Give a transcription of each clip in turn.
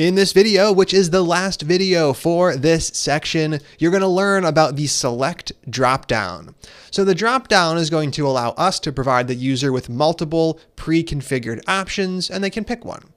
In this video, which is the last video for this section, you're going to learn about the select dropdown. So the dropdown is going to allow us to provide the user with multiple pre-configured options, and they can pick one.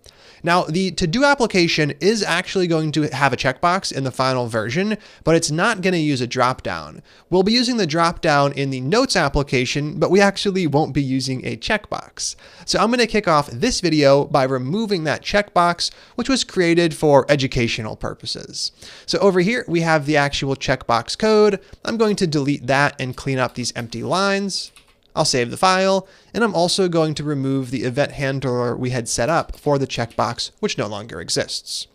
Now, the to-do application is actually going to have a checkbox in the final version, but it's not going to use a dropdown. We'll be using the dropdown in the notes application, but we actually won't be using a checkbox. So I'm going to kick off this video by removing that checkbox, which was created for educational purposes. So over here, we have the actual checkbox code. I'm going to delete that and clean up these empty lines. I'll save the file, and I'm also going to remove the event handler we had set up for the checkbox, which no longer exists.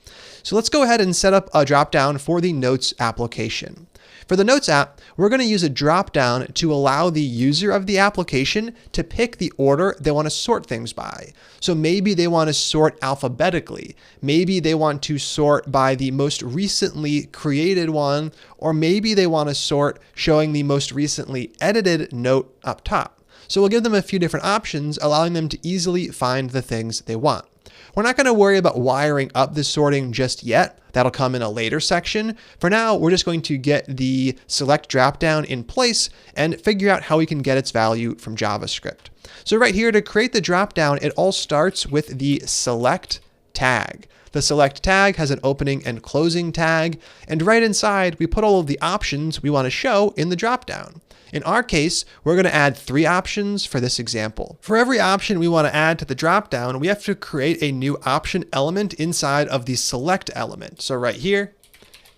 So let's go ahead and set up a dropdown for the Notes application. For the Notes app, we're going to use a dropdown to allow the user of the application to pick the order they want to sort things by. So maybe they want to sort alphabetically. Maybe they want to sort by the most recently created one, or maybe they want to sort showing the most recently edited note up top. So we'll give them a few different options, allowing them to easily find the things they want. We're not going to worry about wiring up the sorting just yet. That'll come in a later section. For now, we're just going to get the select dropdown in place and figure out how we can get its value from JavaScript. So right here, to create the dropdown, it all starts with the select tag. The select tag has an opening and closing tag, and right inside, we put all of the options we want to show in the dropdown. In our case, we're going to add 3 options for this example. For every option we want to add to the dropdown, we have to create a new option element inside of the select element. So right here,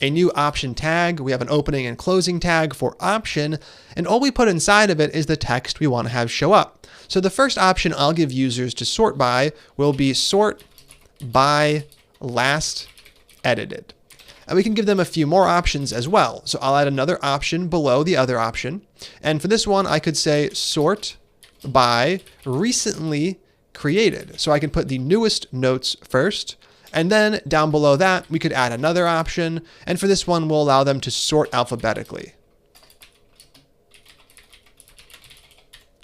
a new option tag, we have an opening and closing tag for option, and all we put inside of it is the text we want to have show up. So the first option I'll give users to sort by will be sort by last edited. And we can give them a few more options as well. So I'll add another option below the other option. And for this one, I could say sort by recently created. So I can put the newest notes first. And then down below that, we could add another option. And for this one, we'll allow them to sort alphabetically.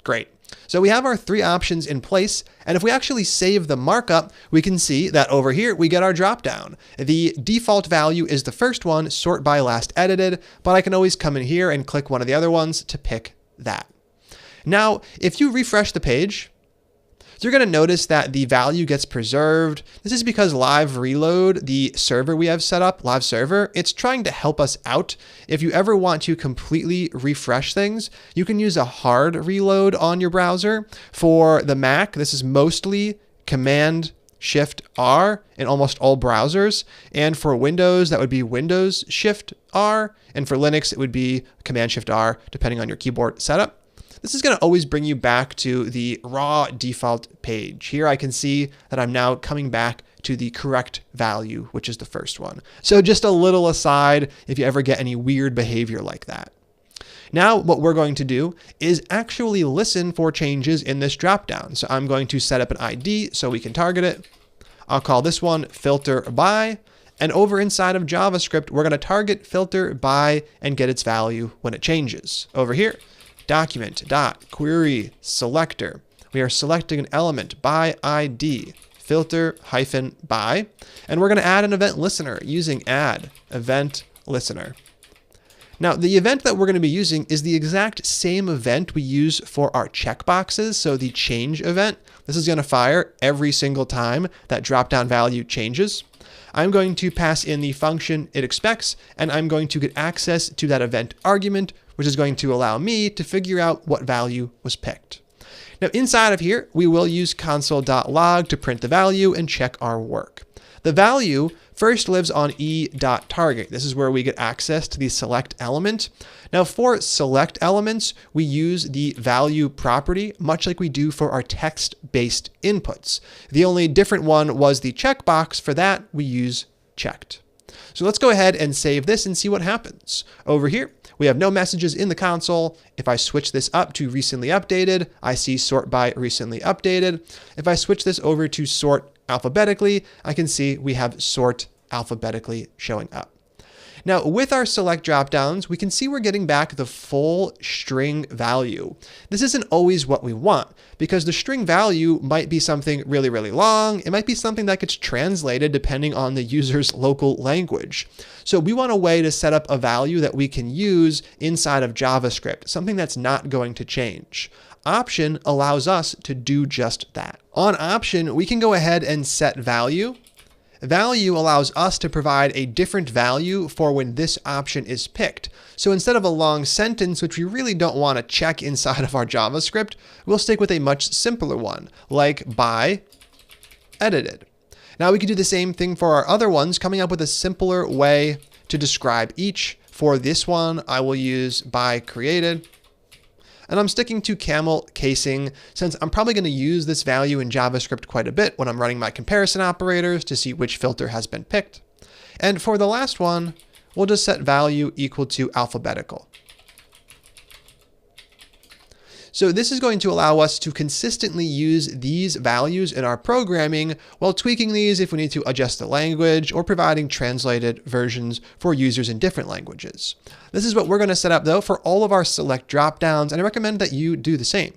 Great. So we have our 3 options in place, and if we actually save the markup, we can see that over here we get our dropdown. The default value is the first one, sort by last edited, but I can always come in here and click one of the other ones to pick that. Now, if you refresh the page, you're going to notice that the value gets preserved. This is because Live Reload, the server we have set up, Live Server, it's trying to help us out. If you ever want to completely refresh things, you can use a hard reload on your browser. For the Mac, this is mostly Command-Shift-R in almost all browsers. And for Windows, that would be Windows-Shift-R. And for Linux, it would be Command-Shift-R, depending on your keyboard setup. This is going to always bring you back to the raw default page. Here I can see that I'm now coming back to the correct value, which is the first one. So just a little aside if you ever get any weird behavior like that. Now what we're going to do is actually listen for changes in this dropdown. So I'm going to set up an ID so we can target it. I'll call this one filter by. And over inside of JavaScript, we're going to target filter by and get its value when it changes. Over here, document.query selector. We are selecting an element by ID, filter hyphen by, and we're going to add an event listener using add event listener. Now, the event that we're going to be using is the exact same event we use for our checkboxes. So the change event, this is going to fire every single time that dropdown value changes. I'm going to pass in the function it expects, and I'm going to get access to that event argument, which is going to allow me to figure out what value was picked. Now inside of here, we will use console.log to print the value and check our work. The value first lives on e.target. This is where we get access to the select element. Now for select elements, we use the value property, much like we do for our text-based inputs. The only different one was the checkbox. For that, we use checked. So let's go ahead and save this and see what happens. Over here, we have no messages in the console. If I switch this up to recently updated, I see sort by recently updated. If I switch this over to sort alphabetically, I can see we have sort alphabetically showing up. Now, with our select dropdowns, we can see we're getting back the full string value. This isn't always what we want, because the string value might be something really, really long. It might be something that gets translated depending on the user's local language. So we want a way to set up a value that we can use inside of JavaScript, something that's not going to change. Option allows us to do just that. On option, we can go ahead and set value. Value allows us to provide a different value for when this option is picked. So instead of a long sentence, which we really don't want to check inside of our JavaScript, we'll stick with a much simpler one, like by edited. Now we can do the same thing for our other ones, coming up with a simpler way to describe each. For this one, I will use by created. And I'm sticking to camel casing since I'm probably going to use this value in JavaScript quite a bit when I'm running my comparison operators to see which filter has been picked. And for the last one, we'll just set value equal to alphabetical. So this is going to allow us to consistently use these values in our programming while tweaking these if we need to adjust the language or providing translated versions for users in different languages. This is what we're going to set up though for all of our select dropdowns, and I recommend that you do the same.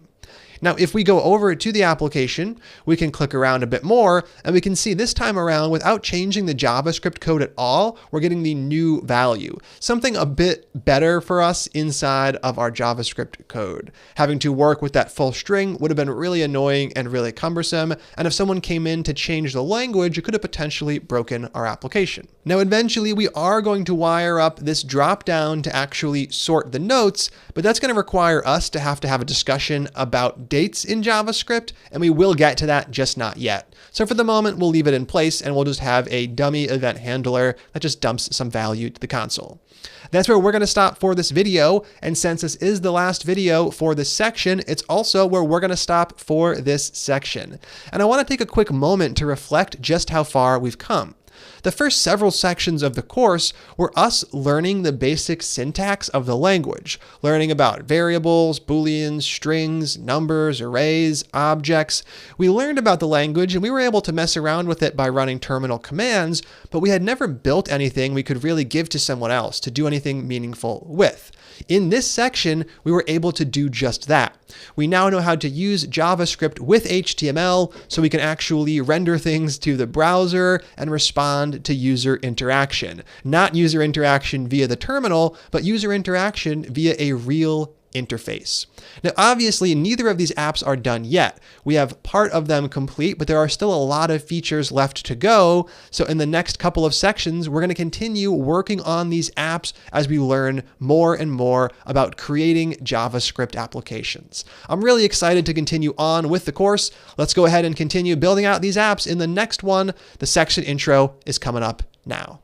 Now, if we go over to the application, we can click around a bit more and we can see this time around without changing the JavaScript code at all, we're getting the new value, something a bit better for us inside of our JavaScript code. Having to work with that full string would have been really annoying and really cumbersome. And if someone came in to change the language, it could have potentially broken our application. Now, eventually we are going to wire up this dropdown to actually sort the notes, but that's going to require us to have a discussion about dates in JavaScript, and we will get to that, just not yet. So for the moment, we'll leave it in place and we'll just have a dummy event handler that just dumps some value to the console. That's where we're going to stop for this video. And since this is the last video for this section, it's also where we're going to stop for this section. And I want to take a quick moment to reflect just how far we've come. The first several sections of the course were us learning the basic syntax of the language, learning about variables, booleans, strings, numbers, arrays, objects. We learned about the language and we were able to mess around with it by running terminal commands, but we had never built anything we could really give to someone else to do anything meaningful with. In this section, we were able to do just that. We now know how to use JavaScript with HTML so we can actually render things to the browser and respond to user interaction. Not user interaction via the terminal, but user interaction via a real interface. Now, obviously, neither of these apps are done yet. We have part of them complete, but there are still a lot of features left to go. So in the next couple of sections, we're going to continue working on these apps as we learn more and more about creating JavaScript applications. I'm really excited to continue on with the course. Let's go ahead and continue building out these apps in the next one. The section intro is coming up now.